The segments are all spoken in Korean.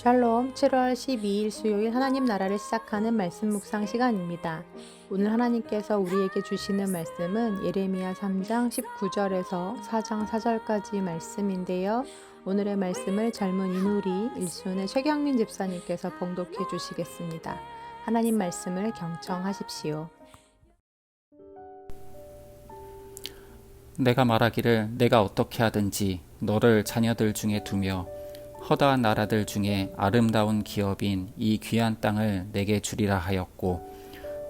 샬롬 7월 12일 수요일 하나님 나라를 시작하는 말씀 묵상 시간입니다. 오늘 하나님께서 우리에게 주시는 말씀은 예레미야 3장 19절에서 4장 4절까지 말씀인데요. 오늘의 말씀을 젊은 이누리 일순의 최경민 집사님께서 봉독해 주시겠습니다. 하나님 말씀을 경청하십시오. 내가 말하기를 내가 어떻게 하든지 너를 자녀들 중에 두며 허다한 나라들 중에 아름다운 기업인 이 귀한 땅을 내게 주리라 하였고,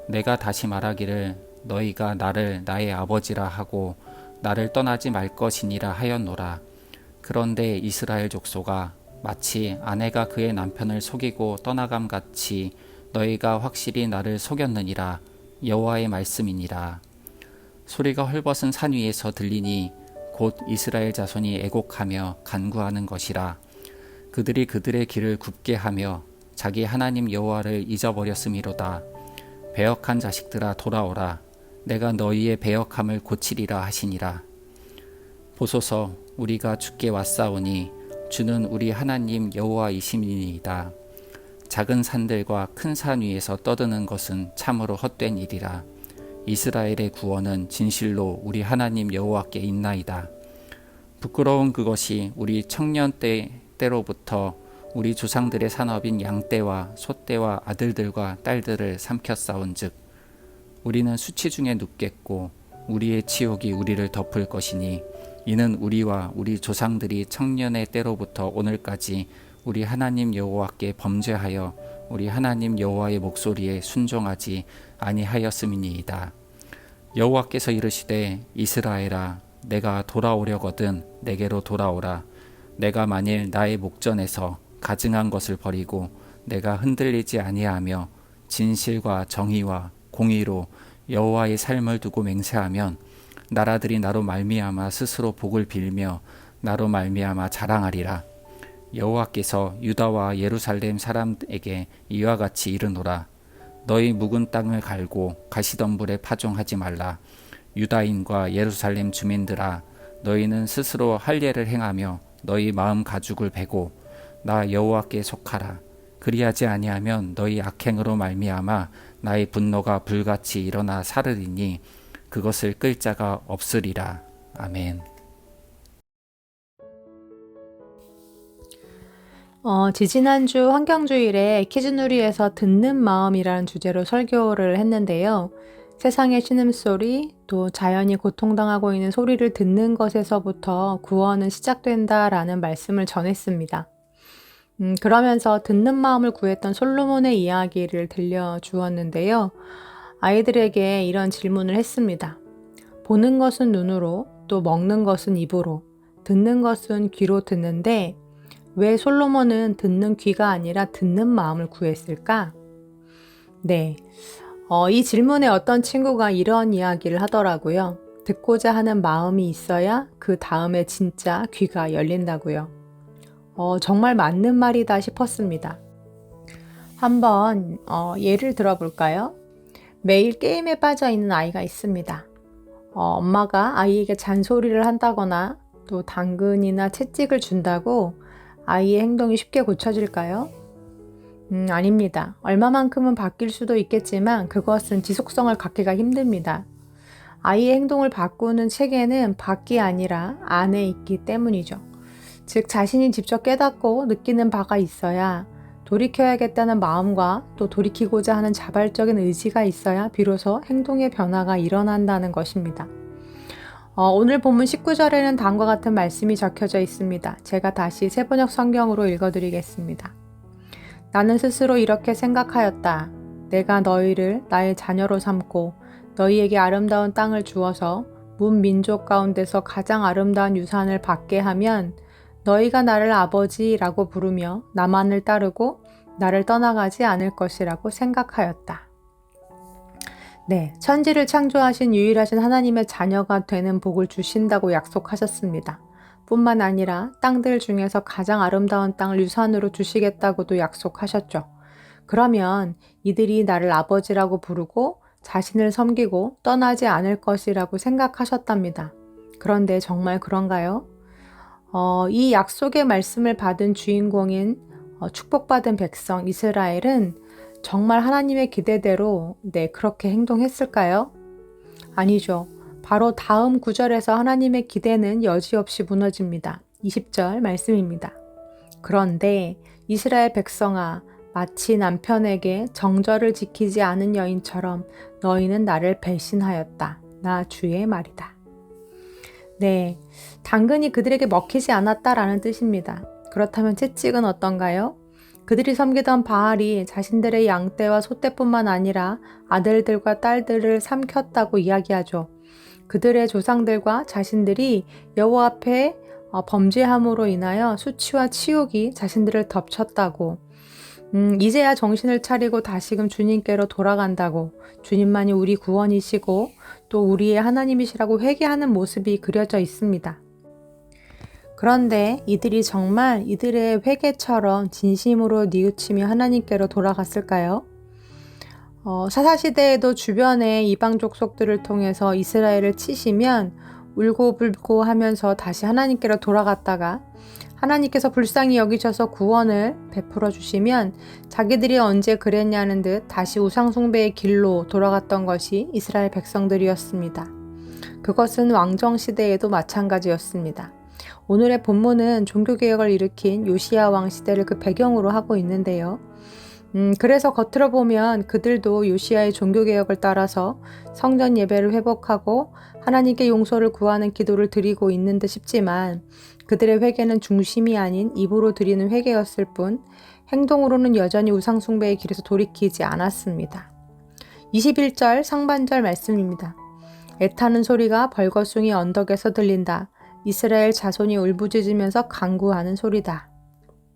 내가 다시 말하기를 너희가 나를 나의 아버지라 하고 나를 떠나지 말 것이니라 하였노라. 그런데 이스라엘 족속아, 마치 아내가 그의 남편을 속이고 떠나감 같이 너희가 확실히 나를 속였느니라. 여호와의 말씀이니라. 소리가 헐벗은 산 위에서 들리니 곧 이스라엘 자손이 애곡하며 간구하는 것이라. 그들이 그들의 길을 굽게 하며 자기 하나님 여호와를 잊어버렸음이로다. 배역한 자식들아 돌아오라. 내가 너희의 배역함을 고치리라 하시니라. 보소서, 우리가 주께 왔사오니 주는 우리 하나님 여호와이심이니이다. 작은 산들과 큰 산 위에서 떠드는 것은 참으로 헛된 일이라. 이스라엘의 구원은 진실로 우리 하나님 여호와께 있나이다. 부끄러운 그것이 우리 청년 때로부터 우리 조상들의 산업인 양떼와 소떼와 아들들과 딸들을 삼켰사온즉 우리는 수치 중에 눕겠고 우리의 치욕이 우리를 덮을 것이니 이는 우리와 우리 조상들이 청년의 때로부터 오늘까지 우리 하나님 여호와께 범죄하여 우리 하나님 여호와의 목소리에 순종하지 아니하였음이니이다. 여호와께서 이르시되 이스라엘아, 내가 돌아오려거든 내게로 돌아오라. 내가 만일 나의 목전에서 가증한 것을 버리고 내가 흔들리지 아니하며 진실과 정의와 공의로 여호와의 삶을 두고 맹세하면 나라들이 나로 말미암아 스스로 복을 빌며 나로 말미암아 자랑하리라. 여호와께서 유다와 예루살렘 사람에게 이와 같이 이르노라. 너희 묵은 땅을 갈고 가시덤불에 파종하지 말라. 유다인과 예루살렘 주민들아, 너희는 스스로 할례를 행하며 너희 마음 가죽을 베고 나 여호와께 속하라. 그리하지 아니하면 너희 악행으로 말미암아 나의 분노가 불같이 일어나 사르리니 그것을 끌 자가 없으리라. 아멘. 지지난주 환경주일에 키즈누리에서 듣는 마음이라는 주제로 설교를 했는데요. 세상의 신음소리, 또 자연이 고통당하고 있는 소리를 듣는 것에서부터 구원은 시작된다라는 말씀을 전했습니다. 그러면서 듣는 마음을 구했던 솔로몬의 이야기를 들려주었는데요. 아이들에게 이런 질문을 했습니다. 보는 것은 눈으로, 또 먹는 것은 입으로, 듣는 것은 귀로 듣는데 왜 솔로몬은 듣는 귀가 아니라 듣는 마음을 구했을까? 네, 이 질문에 어떤 친구가 이런 이야기를 하더라고요. 듣고자 하는 마음이 있어야 그 다음에 진짜 귀가 열린다고요. 정말 맞는 말이다 싶었습니다. 한번 예를 들어볼까요? 매일 게임에 빠져 있는 아이가 있습니다. 엄마가 아이에게 잔소리를 한다거나 또 당근이나 채찍을 준다고 아이의 행동이 쉽게 고쳐질까요? 아닙니다. 얼마만큼은 바뀔 수도 있겠지만 그것은 지속성을 갖기가 힘듭니다. 아이의 행동을 바꾸는 체계는 밖이 아니라 안에 있기 때문이죠. 즉 자신이 직접 깨닫고 느끼는 바가 있어야 돌이켜야겠다는 마음과 또 돌이키고자 하는 자발적인 의지가 있어야 비로소 행동의 변화가 일어난다는 것입니다. 오늘 본문 19절에는 다음과 같은 말씀이 적혀져 있습니다. 제가 다시 새번역 성경으로 읽어드리겠습니다. 나는 스스로 이렇게 생각하였다. 내가 너희를 나의 자녀로 삼고 너희에게 아름다운 땅을 주어서 문 민족 가운데서 가장 아름다운 유산을 받게 하면 너희가 나를 아버지라고 부르며 나만을 따르고 나를 떠나가지 않을 것이라고 생각하였다. 네, 천지를 창조하신 유일하신 하나님의 자녀가 되는 복을 주신다고 약속하셨습니다. 뿐만 아니라 땅들 중에서 가장 아름다운 땅을 유산으로 주시겠다고도 약속하셨죠. 그러면 이들이 나를 아버지라고 부르고 자신을 섬기고 떠나지 않을 것이라고 생각하셨답니다. 그런데 정말 그런가요? 이 약속의 말씀을 받은 주인공인 축복받은 백성 이스라엘은 정말 하나님의 기대대로 그렇게 행동했을까요? 아니죠. 바로 다음 구절에서 하나님의 기대는 여지없이 무너집니다. 20절 말씀입니다. 그런데 이스라엘 백성아, 마치 남편에게 정절을 지키지 않은 여인처럼 너희는 나를 배신하였다. 나 주의 말이다. 네, 당근이 그들에게 먹히지 않았다라는 뜻입니다. 그렇다면 채찍은 어떤가요? 그들이 섬기던 바알이 자신들의 양떼와 소떼뿐만 아니라 아들들과 딸들을 삼켰다고 이야기하죠. 그들의 조상들과 자신들이 여호와 앞에 범죄함으로 인하여 수치와 치욕이 자신들을 덮쳤다고, 이제야 정신을 차리고 다시금 주님께로 돌아간다고, 주님만이 우리 구원이시고 또 우리의 하나님이시라고 회개하는 모습이 그려져 있습니다. 그런데 이들이 정말 이들의 회개처럼 진심으로 뉘우치며 하나님께로 돌아갔을까요? 사사시대에도 주변의 이방 족속들을 통해서 이스라엘을 치시면 울고불고 하면서 다시 하나님께로 돌아갔다가 하나님께서 불쌍히 여기셔서 구원을 베풀어 주시면 자기들이 언제 그랬냐는 듯 다시 우상숭배의 길로 돌아갔던 것이 이스라엘 백성들이었습니다. 그것은 왕정시대에도 마찬가지였습니다. 오늘의 본문은 종교개혁을 일으킨 요시야 왕 시대를 그 배경으로 하고 있는데요. 그래서 겉으로 보면 그들도 요시야의 종교개혁을 따라서 성전 예배를 회복하고 하나님께 용서를 구하는 기도를 드리고 있는 듯 싶지만 그들의 회개는 중심이 아닌 입으로 드리는 회개였을 뿐 행동으로는 여전히 우상숭배의 길에서 돌이키지 않았습니다. 21절 상반절 말씀입니다. 애타는 소리가 벌거숭이 언덕에서 들린다. 이스라엘 자손이 울부짖으면서 간구하는 소리다.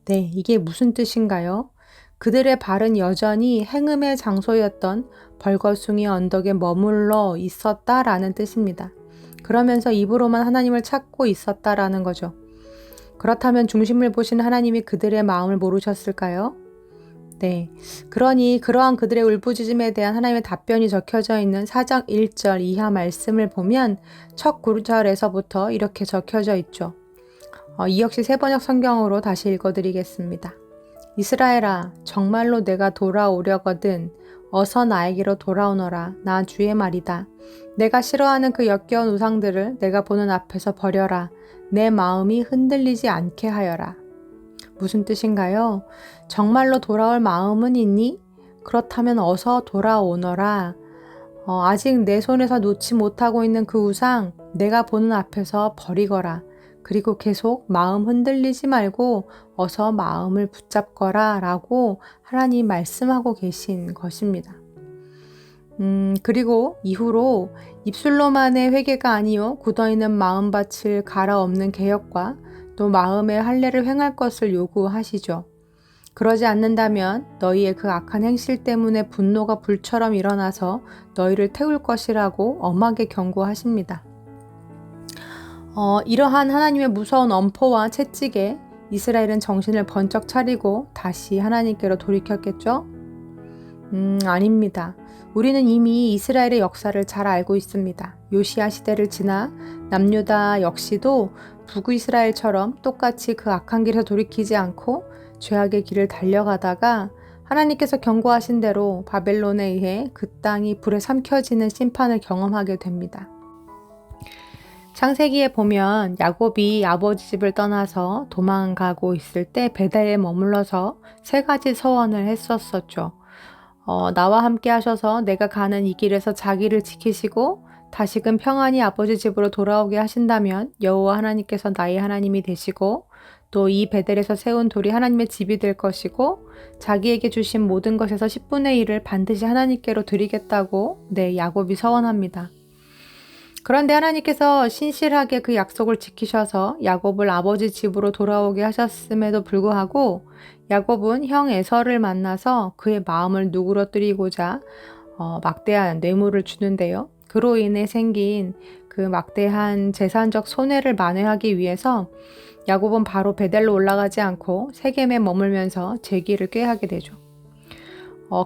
네, 이게 무슨 뜻인가요? 그들의 발은 여전히 행음의 장소였던 벌거숭이 언덕에 머물러 있었다라는 뜻입니다. 그러면서 입으로만 하나님을 찾고 있었다라는 거죠. 그렇다면 중심을 보신 하나님이 그들의 마음을 모르셨을까요? 네, 그러니 그러한 그들의 울부짖음에 대한 하나님의 답변이 적혀져 있는 4장 1절 이하 말씀을 보면 첫 구절에서부터 이렇게 적혀져 있죠. 이 역시 세번역 성경으로 다시 읽어드리겠습니다. 이스라엘아, 정말로 내가 돌아오려거든 어서 나에게로 돌아오너라. 나 주의 말이다. 내가 싫어하는 그 역겨운 우상들을 내가 보는 앞에서 버려라. 내 마음이 흔들리지 않게 하여라. 무슨 뜻인가요? 정말로 돌아올 마음은 있니? 그렇다면 어서 돌아오너라. 아직 내 손에서 놓지 못하고 있는 그 우상 내가 보는 앞에서 버리거라. 그리고 계속 마음 흔들리지 말고 어서 마음을 붙잡거라 라고 하나님 말씀하고 계신 것입니다. 그리고 이후로 입술로만의 회개가 아니요 굳어있는 마음밭을 갈아엎는 개혁과 또 마음의 할례를 행할 것을 요구하시죠. 그러지 않는다면 너희의 그 악한 행실 때문에 분노가 불처럼 일어나서 너희를 태울 것이라고 엄하게 경고하십니다. 이러한 하나님의 무서운 엄포와 채찍에 이스라엘은 정신을 번쩍 차리고 다시 하나님께로 돌이켰겠죠? 아닙니다. 우리는 이미 이스라엘의 역사를 잘 알고 있습니다. 요시야 시대를 지나 남유다 역시도 북이스라엘처럼 똑같이 그 악한 길에서 돌이키지 않고 죄악의 길을 달려가다가 하나님께서 경고하신 대로 바벨론에 의해 그 땅이 불에 삼켜지는 심판을 경험하게 됩니다. 창세기에 보면 야곱이 아버지 집을 떠나서 도망가고 있을 때 베델에 머물러서 3가지 서원을 했었었죠. 나와 함께 하셔서 내가 가는 이 길에서 자기를 지키시고 다시금 평안히 아버지 집으로 돌아오게 하신다면 여호와 하나님께서 나의 하나님이 되시고 또 이 베델에서 세운 돌이 하나님의 집이 될 것이고 자기에게 주신 모든 것에서 10분의 1을 반드시 하나님께로 드리겠다고 야곱이 서원합니다. 그런데 하나님께서 신실하게 그 약속을 지키셔서 야곱을 아버지 집으로 돌아오게 하셨음에도 불구하고 야곱은 형 에서를 만나서 그의 마음을 누그러뜨리고자 막대한 뇌물을 주는데요. 그로 인해 생긴 그 막대한 재산적 손해를 만회하기 위해서 야곱은 바로 베델로 올라가지 않고 세겜에 머물면서 재기를 꾀하게 되죠.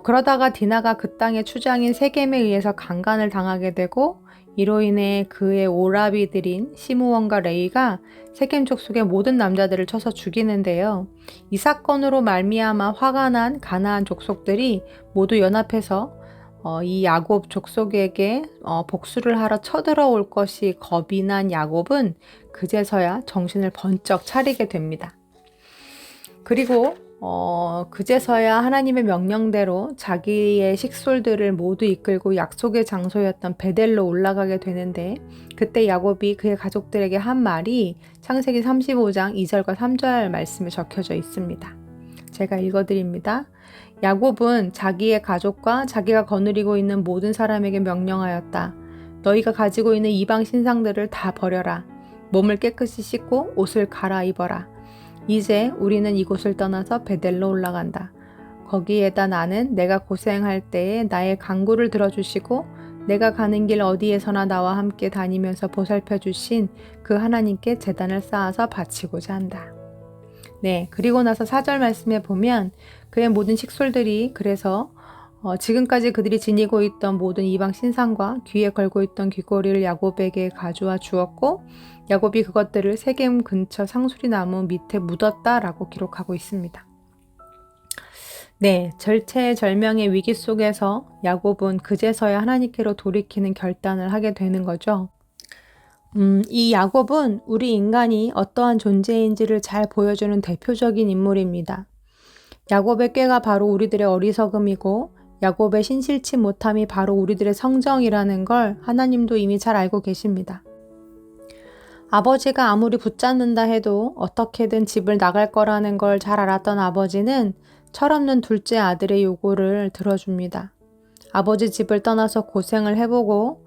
그러다가 디나가 그 땅의 추장인 세겜에 의해서 강간을 당하게 되고 이로 인해 그의 오라비들인 시므온과 레위가 세겜 족속의 모든 남자들을 쳐서 죽이는데요. 이 사건으로 말미암아 화가 난 가나안 족속들이 모두 연합해서 이 야곱 족속에게 복수를 하러 쳐들어올 것이 겁이 난 야곱은 그제서야 정신을 번쩍 차리게 됩니다. 그리고 그제서야 하나님의 명령대로 자기의 식솔들을 모두 이끌고 약속의 장소였던 베델로 올라가게 되는데, 그때 야곱이 그의 가족들에게 한 말이 창세기 35장 2절과 3절 말씀에 적혀져 있습니다. 제가 읽어드립니다. 야곱은 자기의 가족과 자기가 거느리고 있는 모든 사람에게 명령하였다. 너희가 가지고 있는 이방 신상들을 다 버려라. 몸을 깨끗이 씻고 옷을 갈아입어라. 이제 우리는 이곳을 떠나서 베델로 올라간다. 거기에다 나는 내가 고생할 때에 나의 간구를 들어주시고 내가 가는 길 어디에서나 나와 함께 다니면서 보살펴 주신 그 하나님께 제단을 쌓아서 바치고자 한다. 네, 그리고 나서 4절 말씀에 보면 그의 모든 식솔들이 그래서 지금까지 그들이 지니고 있던 모든 이방 신상과 귀에 걸고 있던 귀걸이를 야곱에게 가져와 주었고, 야곱이 그것들을 세겜 근처 상수리 나무 밑에 묻었다라고 기록하고 있습니다. 네, 절체절명의 위기 속에서 야곱은 그제서야 하나님께로 돌이키는 결단을 하게 되는 거죠. 이 야곱은 우리 인간이 어떠한 존재인지를 잘 보여주는 대표적인 인물입니다. 야곱의 꾀가 바로 우리들의 어리석음이고 야곱의 신실치 못함이 바로 우리들의 성정이라는 걸 하나님도 이미 잘 알고 계십니다. 아버지가 아무리 붙잡는다 해도 어떻게든 집을 나갈 거라는 걸 잘 알았던 아버지는 철없는 둘째 아들의 요구를 들어줍니다. 아버지 집을 떠나서 고생을 해보고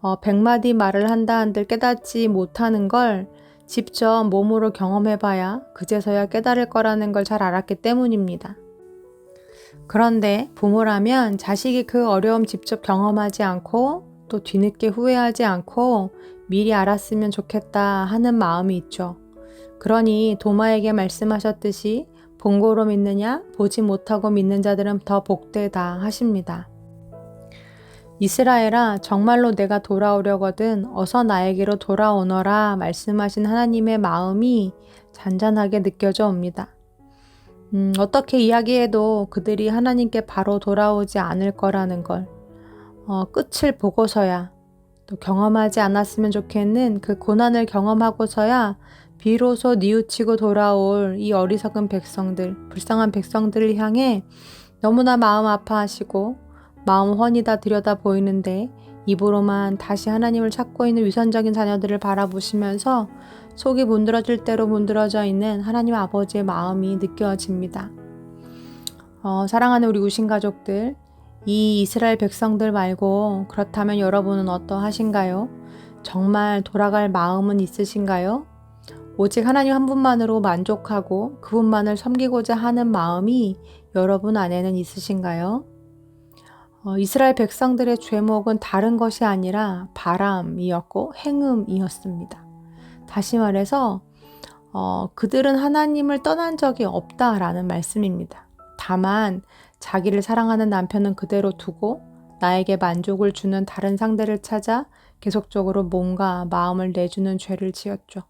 100마디 말을 한다 한들 깨닫지 못하는 걸 직접 몸으로 경험해봐야 그제서야 깨달을 거라는 걸 잘 알았기 때문입니다. 그런데 부모라면 자식이 그 어려움 직접 경험하지 않고 또 뒤늦게 후회하지 않고 미리 알았으면 좋겠다 하는 마음이 있죠. 그러니 도마에게 말씀하셨듯이 본고로 믿느냐 보지 못하고 믿는 자들은 더 복되다 하십니다. 이스라엘아, 정말로 내가 돌아오려거든 어서 나에게로 돌아오너라 말씀하신 하나님의 마음이 잔잔하게 느껴져 옵니다. 어떻게 이야기해도 그들이 하나님께 바로 돌아오지 않을 거라는 걸 끝을 보고서야, 또 경험하지 않았으면 좋겠는 그 고난을 경험하고서야 비로소 뉘우치고 돌아올 이 어리석은 백성들, 불쌍한 백성들을 향해 너무나 마음 아파하시고 마음 훤히 다 들여다 보이는데 입으로만 다시 하나님을 찾고 있는 위선적인 자녀들을 바라보시면서 속이 문드러질 대로 문드러져 있는 하나님 아버지의 마음이 느껴집니다. 사랑하는 우리 우신 가족들, 이 이스라엘 백성들 말고 그렇다면 여러분은 어떠하신가요? 정말 돌아갈 마음은 있으신가요? 오직 하나님 한 분만으로 만족하고 그분만을 섬기고자 하는 마음이 여러분 안에는 있으신가요? 이스라엘 백성들의 죄목은 다른 것이 아니라 바람이었고 행음이었습니다. 다시 말해서 그들은 하나님을 떠난 적이 없다라는 말씀입니다. 다만 자기를 사랑하는 남편은 그대로 두고 나에게 만족을 주는 다른 상대를 찾아 계속적으로 몸과 마음을 내주는 죄를 지었죠.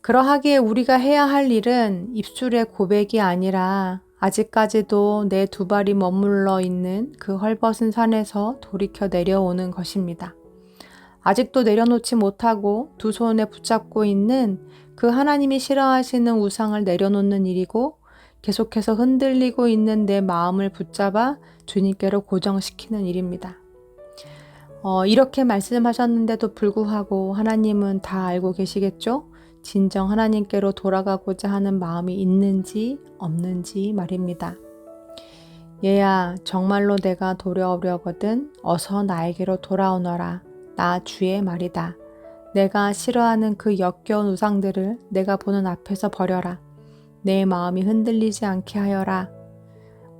그러하기에 우리가 해야 할 일은 입술의 고백이 아니라 아직까지도 내 두 발이 머물러 있는 그 헐벗은 산에서 돌이켜 내려오는 것입니다. 아직도 내려놓지 못하고 두 손에 붙잡고 있는 그 하나님이 싫어하시는 우상을 내려놓는 일이고, 계속해서 흔들리고 있는 내 마음을 붙잡아 주님께로 고정시키는 일입니다. 이렇게 말씀하셨는데도 불구하고 하나님은 다 알고 계시겠죠? 진정 하나님께로 돌아가고자 하는 마음이 있는지 없는지 말입니다. 얘야, 정말로 내가 돌아오려거든 어서 나에게로 돌아오너라. 나 주의 말이다. 내가 싫어하는 그 역겨운 우상들을 내가 보는 앞에서 버려라. 내 마음이 흔들리지 않게 하여라.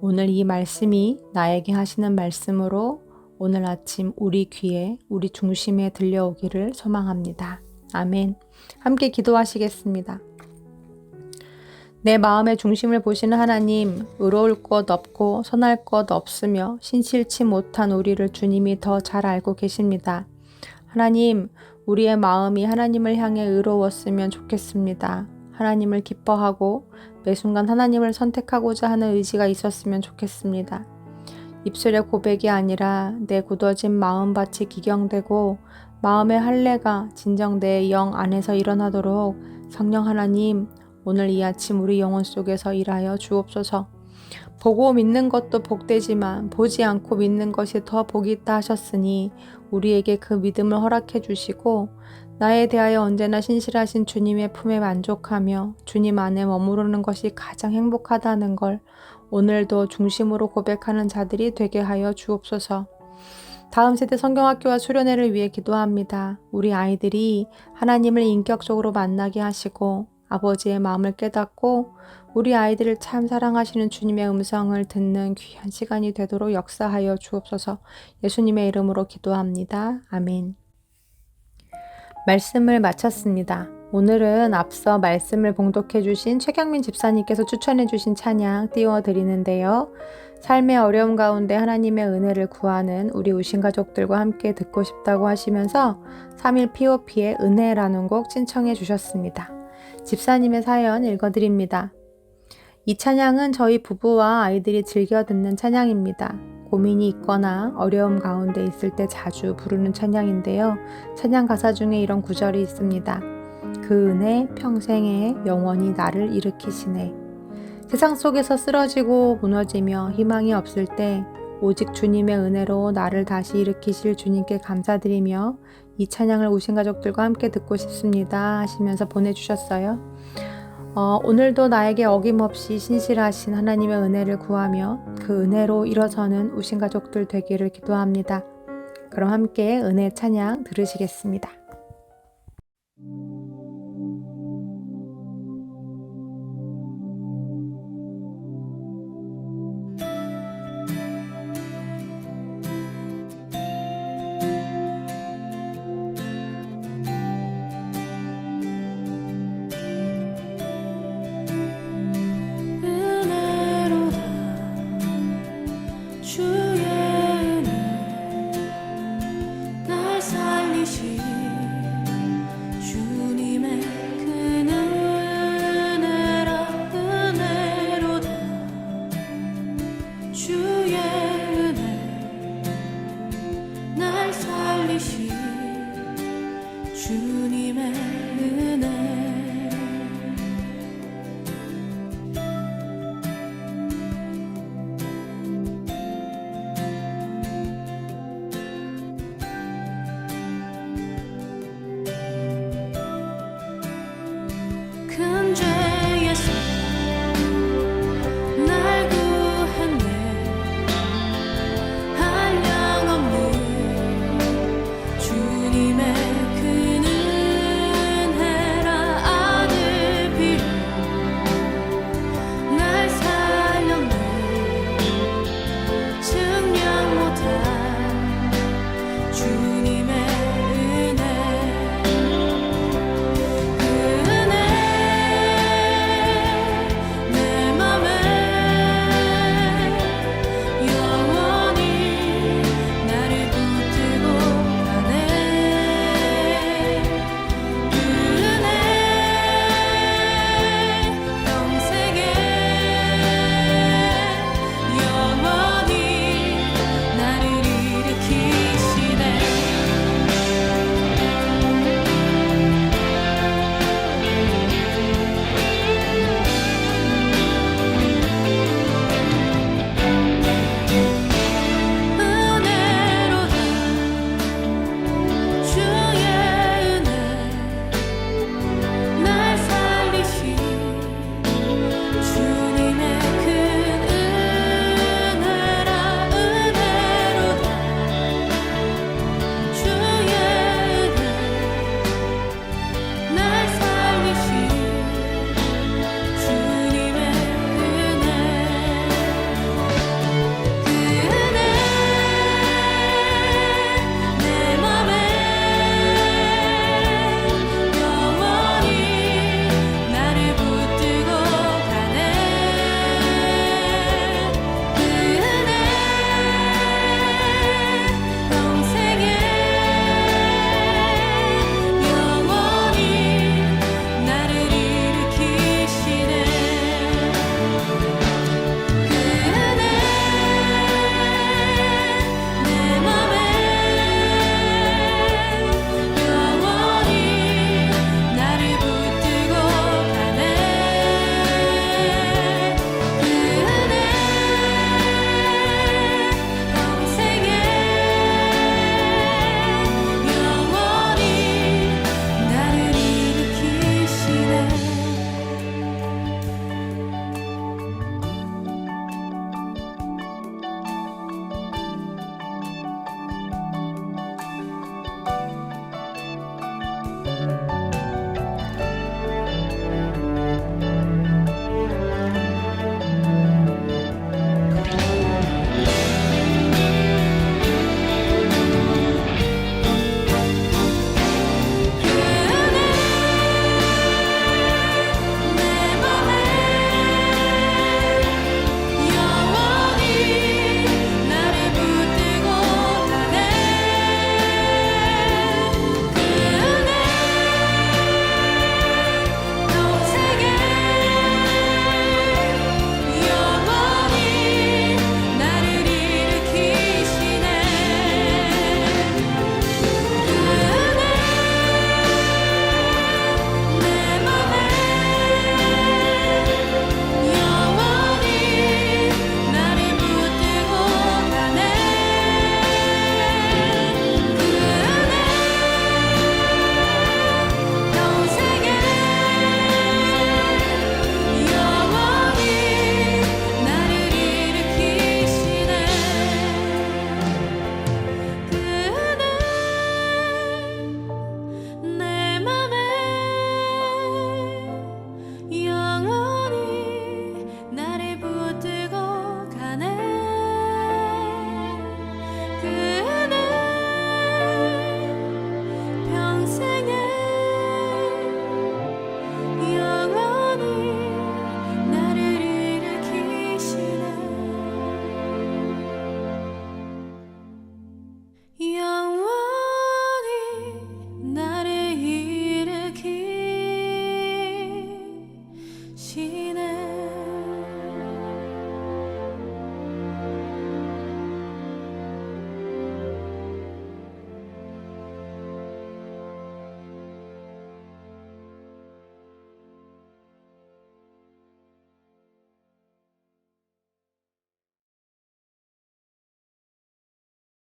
오늘 이 말씀이 나에게 하시는 말씀으로 오늘 아침 우리 귀에, 우리 중심에 들려오기를 소망합니다. 아멘. 함께 기도하시겠습니다. 내 마음의 중심을 보시는 하나님, 의로울 것 없고 선할 것 없으며 신실치 못한 우리를 주님이 더 잘 알고 계십니다. 하나님, 우리의 마음이 하나님을 향해 의로웠으면 좋겠습니다. 하나님을 기뻐하고 매 순간 하나님을 선택하고자 하는 의지가 있었으면 좋겠습니다. 입술의 고백이 아니라 내 굳어진 마음밭이 기경되고 마음의 할례가 진정 내 영 안에서 일어나도록 성령 하나님, 오늘 이 아침 우리 영혼 속에서 일하여 주옵소서. 보고 믿는 것도 복되지만 보지 않고 믿는 것이 더 복이 있다 하셨으니 우리에게 그 믿음을 허락해 주시고 나에 대하여 언제나 신실하신 주님의 품에 만족하며 주님 안에 머무르는 것이 가장 행복하다는 걸 오늘도 중심으로 고백하는 자들이 되게 하여 주옵소서. 다음 세대 성경학교와 수련회를 위해 기도합니다. 우리 아이들이 하나님을 인격적으로 만나게 하시고 아버지의 마음을 깨닫고 우리 아이들을 참 사랑하시는 주님의 음성을 듣는 귀한 시간이 되도록 역사하여 주옵소서. 예수님의 이름으로 기도합니다. 아멘. 말씀을 마쳤습니다. 오늘은 앞서 말씀을 봉독해 주신 최경민 집사님께서 추천해 주신 찬양 띄워드리는데요. 삶의 어려움 가운데 하나님의 은혜를 구하는 우리 우신 가족들과 함께 듣고 싶다고 하시면서 3일 POP의 은혜라는 곡 신청해 주셨습니다. 집사님의 사연 읽어드립니다. 이 찬양은 저희 부부와 아이들이 즐겨 듣는 찬양입니다. 고민이 있거나 어려움 가운데 있을 때 자주 부르는 찬양인데요. 찬양 가사 중에 이런 구절이 있습니다. 그 은혜 평생에 영원히 나를 일으키시네. 세상 속에서 쓰러지고 무너지며 희망이 없을 때 오직 주님의 은혜로 나를 다시 일으키실 주님께 감사드리며 이 찬양을 우신 가족들과 함께 듣고 싶습니다 하시면서 보내주셨어요. 오늘도 나에게 어김없이 신실하신 하나님의 은혜를 구하며 그 은혜로 일어서는 우신 가족들 되기를 기도합니다. 그럼 함께 은혜 찬양 들으시겠습니다.